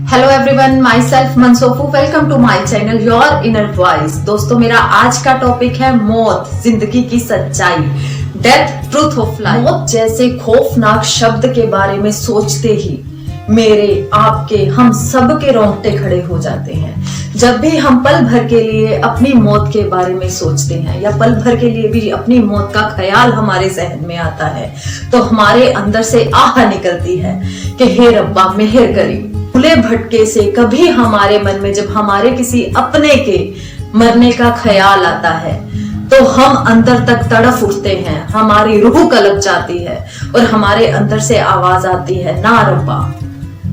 Hello everyone, माई सेल्फ मनसोफू। Welcome to my channel your inner voice. दोस्तों, मेरा आज का टॉपिक है मौत, जिंदगी की सच्चाई, डेथ, ट्रूथ ऑफ लाइफ। मौत जैसे खौफनाक शब्द के बारे में सोचते ही मेरे, आपके, हम सब के रोंगटे खड़े हो जाते हैं। जब भी हम पल भर के लिए अपनी मौत के बारे में सोचते हैं या पल भर के लिए भी अपनी मौत का ख्याल हमारे जहन में आता है, तो हमारे अंदर से आह निकलती है कि हे रब्बा मेहर करी। खुले भटके से कभी हमारे मन में जब हमारे किसी अपने के मरने का ख्याल आता है तो हम अंदर तक तड़फ उठते हैं, हमारी रूह कलप जाती है और हमारे अंदर से आवाज आती है, ना रब्बा,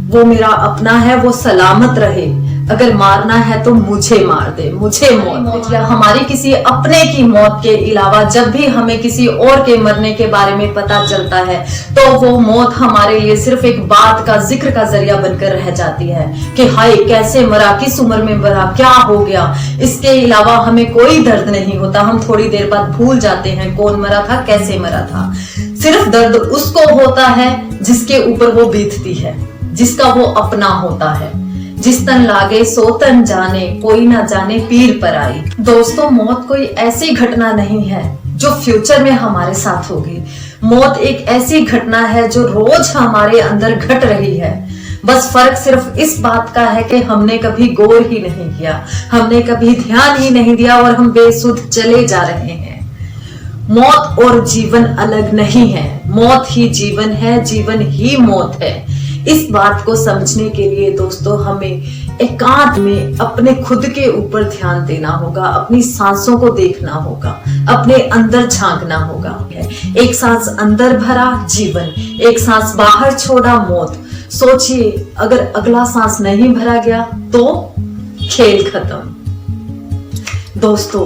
वो मेरा अपना है, वो सलामत रहे, अगर मारना है तो मुझे मार दे, मुझे मौत। या हमारी किसी अपने की मौत के अलावा जब भी हमें किसी और के मरने के बारे में पता चलता है तो वो मौत हमारे लिए सिर्फ एक बात का, जिक्र का जरिया बनकर रह जाती है कि हाय कैसे मरा, किस उम्र में मरा, क्या हो गया। इसके अलावा हमें कोई दर्द नहीं होता। हम थोड़ी देर बाद भूल जाते हैं कौन मरा था, कैसे मरा था। सिर्फ दर्द उसको होता है जिसके ऊपर वो बीतती है, जिसका वो अपना होता है। जिस तन लागे सो तन जाने, कोई ना जाने पीर पर आई। दोस्तों, मौत कोई ऐसी घटना नहीं है जो फ्यूचर में हमारे साथ होगी। मौत एक ऐसी घटना है जो रोज हमारे अंदर घट रही है। बस फर्क सिर्फ इस बात का है कि हमने कभी गौर ही नहीं किया, हमने कभी ध्यान ही नहीं दिया और हम बेसुध चले जा रहे हैं। मौत और जीवन अलग नहीं है, मौत ही जीवन है, जीवन ही मौत है। इस बात को समझने के लिए दोस्तों हमें एकांत में अपने खुद के ऊपर ध्यान देना होगा, अपनी सांसों को देखना होगा, अपने अंदर झांकना होगा। एक सांस अंदर भरा जीवन, एक सांस बाहर छोड़ा मौत। सोचिए, अगर अगला सांस नहीं भरा गया तो खेल खत्म। दोस्तों,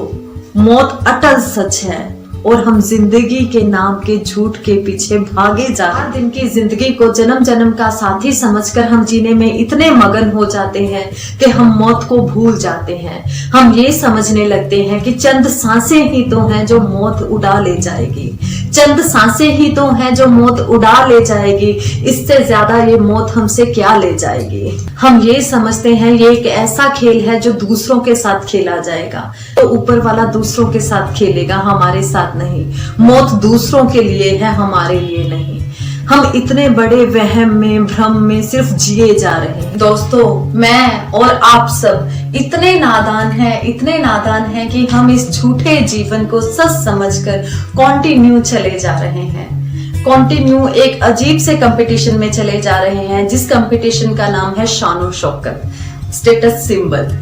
मौत अटल सच है और हम जिंदगी के नाम के झूठ के पीछे भागे जा रहे हैं। दिन की जिंदगी को जन्म जन्म का साथी समझकर हम जीने में इतने मगन हो जाते हैं कि हम मौत को भूल जाते हैं। हम ये समझने लगते हैं कि चंद सांसें ही तो हैं जो मौत उड़ा ले जाएगी, चंद सांसें ही तो हैं जो मौत उड़ा ले जाएगी, इससे ज्यादा ये मौत हमसे क्या ले जाएगी। हम ये समझते हैं ये एक ऐसा खेल है जो दूसरों के साथ खेला जाएगा, तो ऊपर वाला दूसरों के साथ खेलेगा, हमारे साथ नहीं। मौत दूसरों के लिए है, हमारे लिए नहीं। हम इतने बड़े वहम में, भ्रम में सिर्फ जिए जा रहे हैं। दोस्तों, मैं और आप सब इतने नादान हैं, इतने नादान हैं कि हम इस झूठे जीवन को सच समझकर कंटिन्यू चले जा रहे हैं। कंटिन्यू एक अजीब से कंपटीशन में चले जा रहे हैं, जिस कंपटीशन का नाम है शानो शौकत, स्टेटस सिंबल।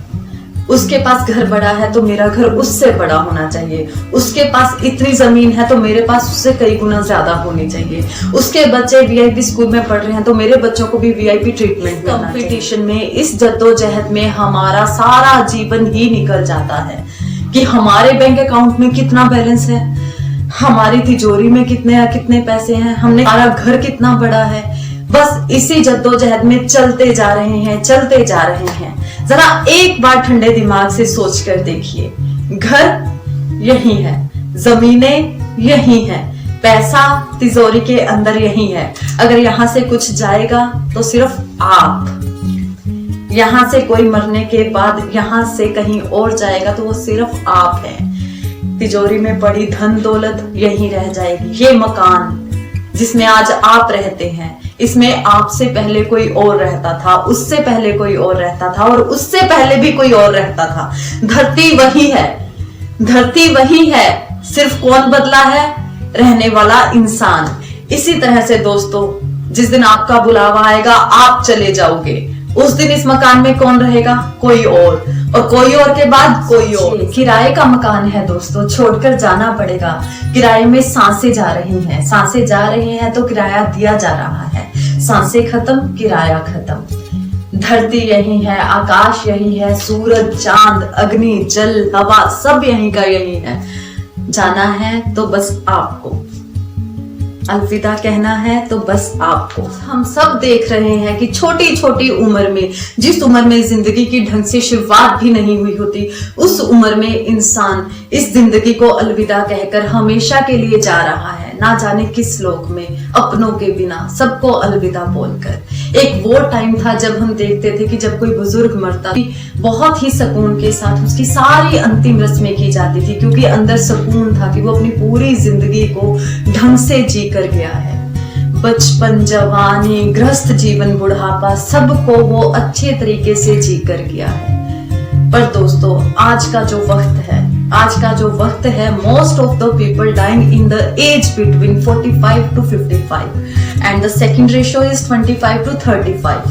उसके पास घर बड़ा है तो मेरा घर उससे बड़ा होना चाहिए, उसके पास इतनी जमीन है तो मेरे पास उससे कई गुना ज्यादा होनी चाहिए, उसके बच्चे वीआईपी स्कूल में पढ़ रहे हैं तो मेरे बच्चों को भी वीआईपी ट्रीटमेंट मिलना चाहिए। कंपटीशन में, इस जद्दोजहद में हमारा सारा जीवन ही निकल जाता है कि हमारे बैंक अकाउंट में कितना बैलेंस है, हमारी तिजोरी में कितने पैसे हैं, हमने हमारा घर कितना बड़ा है। बस इसी जद्दोजहद में चलते जा रहे हैं, चलते जा रहे हैं। जरा एक बार ठंडे दिमाग से सोच कर देखिए, घर यही है, जमीनें यही है, पैसा तिजोरी के अंदर यही है। अगर यहाँ से कुछ जाएगा तो सिर्फ आप, यहाँ से कोई मरने के बाद यहाँ से कहीं और जाएगा तो वो सिर्फ आप हैं। तिजोरी में पड़ी धन दौलत यही रह जाएगी। ये मकान जिसमें आज आप रहते हैं, इसमें आपसे पहले कोई और रहता था, उससे पहले कोई और रहता था और उससे पहले भी कोई और रहता था। धरती वही है, धरती वही है, सिर्फ कौन बदला है? रहने वाला इंसान। इसी तरह से दोस्तों, जिस दिन आपका बुलावा आएगा आप चले जाओगे, उस दिन इस मकान में कौन रहेगा? कोई और कोई और के बाद कोई और। किराए का मकान है दोस्तों, छोड़कर जाना पड़ेगा। किराए में सांसें जा रही हैं, सांसें जा रही हैं तो किराया दिया जा रहा है। सांसें खत्म, किराया खत्म। धरती यही है, आकाश यही है, सूरज, चांद, अग्नि, जल, हवा सब यही का यही है। जाना है तो बस आपको, अलविदा कहना है तो बस आपको। हम सब देख रहे हैं कि छोटी छोटी उम्र में, जिस उम्र में जिंदगी की ढंग से शुरुआत भी नहीं हुई होती, उस उम्र में इंसान इस जिंदगी को अलविदा कहकर हमेशा के लिए जा रहा है, ना जाने किस लोक में, अपनों के बिना, सबको अलविदा बोलकर। एक वो टाइम था जब हम देखते थे कि जब कोई बुजुर्ग मरता था बहुत ही सुकून के साथ उसकी सारी अंतिम रस्में की जाती थी, क्योंकि अंदर सुकून था कि वो अपनी पूरी जिंदगी को ढंग से जी कर गया है। बचपन, जवानी, गृहस्थ जीवन, बुढ़ापा, सबको वो अच्छे तरीके से जी कर गया है। पर दोस्तों आज का जो वक्त है most of the people dying in the age between 45 to 55 and the second ratio is 25 to 35।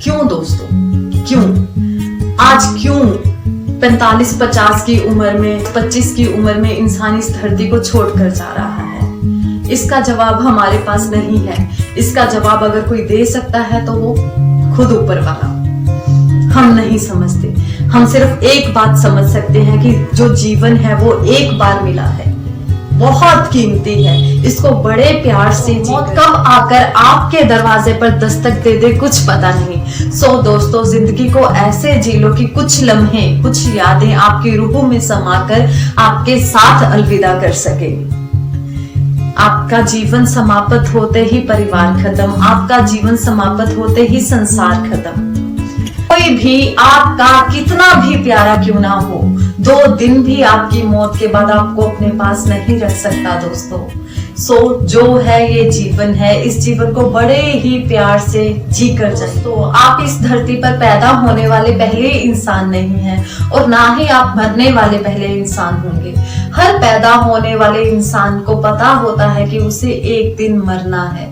क्यों दोस्तों, क्यों 45-50 की उम्र में, 25 की उम्र में इंसान इस धरती को छोड़कर जा रहा है? इसका जवाब हमारे पास नहीं है। इसका जवाब अगर कोई दे सकता है तो वो खुद ऊपर वाला। हम नहीं समझते। हम सिर्फ एक बात समझ सकते हैं कि जो जीवन है वो एक बार मिला है, बहुत कीमती है, इसको बड़े प्यार से मौत कब आकर आपके दरवाजे पर दस्तक दे दे कुछ पता नहीं। सो दोस्तों, जिंदगी को ऐसे जी लो कि कुछ लम्हे, कुछ यादें आपकी रूह में समाकर आपके साथ अलविदा कर सके। आपका जीवन समाप्त होते ही परिवार खत्म, आपका जीवन समाप्त होते ही संसार खत्म। कोई भी आपका कितना भी प्यारा क्यों ना हो, 2 दिन भी आपकी मौत के बाद आपको अपने पास नहीं रख सकता दोस्तों। सो जो है ये जीवन है, इस जीवन को बड़े ही प्यार से जी कर जाए। तो आप इस धरती पर पैदा होने वाले पहले इंसान नहीं हैं और ना ही आप मरने वाले पहले इंसान होंगे। हर पैदा होने वाले इंसान को पता होता है कि उसे एक दिन मरना है,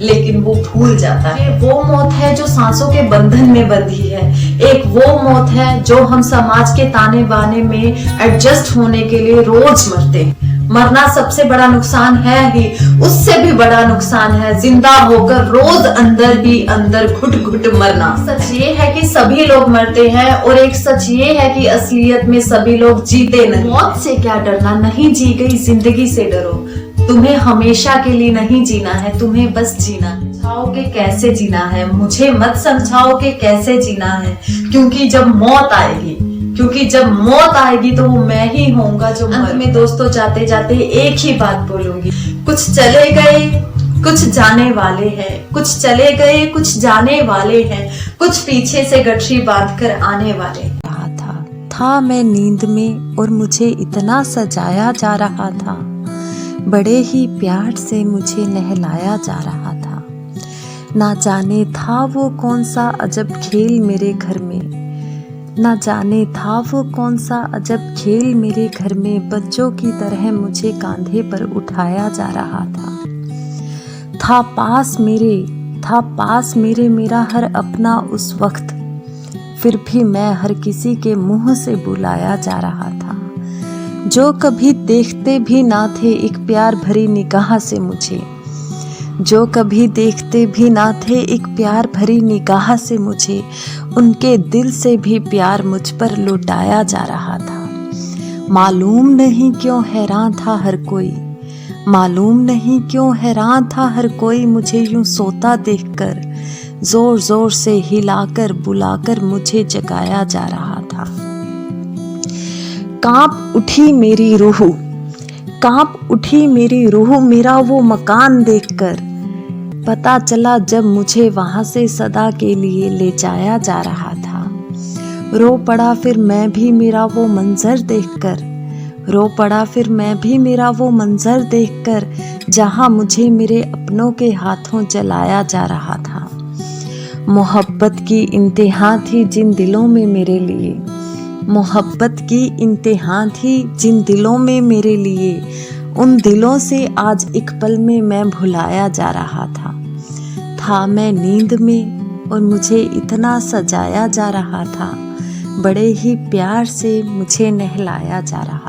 लेकिन वो भूल जाता है। वो मौत है जो सांसों के बंधन में बंधी है, एक वो मौत है जो हम समाज के ताने बाने में एडजस्ट होने के लिए रोज मरते हैं। मरना सबसे बड़ा नुकसान है ही, उससे भी बड़ा नुकसान है जिंदा होकर रोज अंदर ही अंदर घुट घुट मरना। सच ये है कि सभी लोग मरते हैं और एक सच ये है कि असलियत में सभी लोग जीते नहीं। मौत से क्या डरना, नहीं जी गई जिंदगी से डरो। तुम्हें हमेशा के लिए नहीं जीना है, तुम्हें बस जीना है। समझाओ कि कैसे जीना है, मुझे मत समझाओ कि कैसे जीना है, क्योंकि जब मौत आएगी तो वो मैं ही होऊंगा जो अंत में। दोस्तों जाते जाते एक ही बात बोलूंगी, कुछ चले गए कुछ जाने वाले हैं, कुछ चले गए कुछ जाने वाले हैं, कुछ पीछे से गठरी बांध कर आने वाले। था मैं नींद में और मुझे इतना सजाया जा रहा था, बड़े ही प्यार से मुझे नहलाया जा रहा था। ना जाने था वो कौन सा अजब खेल मेरे घर में, ना जाने था वो कौन सा अजब खेल मेरे घर में, बच्चों की तरह मुझे कांधे पर उठाया जा रहा था पास मेरे मेरा हर अपना उस वक्त, फिर भी मैं हर किसी के मुंह से बुलाया जा रहा था। जो कभी देखते भी ना थे एक प्यार भरी निगाह से मुझे, जो कभी देखते भी ना थे एक प्यार भरी निगाह से मुझे, उनके दिल से भी प्यार मुझ पर लुटाया जा रहा था। मालूम नहीं क्यों हैरान था हर कोई मुझे यूं सोता देखकर, जोर जोर से हिलाकर बुलाकर मुझे जगाया जा रहा था। कांप उठी मेरी रूह मेरा वो मकान देखकर, पता चला जब मुझे वहां से सदा के लिए ले जाया जा रहा था। रो पड़ा फिर मैं भी मेरा वो मंजर देखकर, जहां मुझे मेरे अपनों के हाथों जलाया जा रहा था। मोहब्बत की इंतहा थी जिन दिलों में मेरे लिए, उन दिलों से आज एक पल में मैं भुलाया जा रहा था। मैं नींद में और मुझे इतना सजाया जा रहा था, बड़े ही प्यार से मुझे नहलाया जा रहा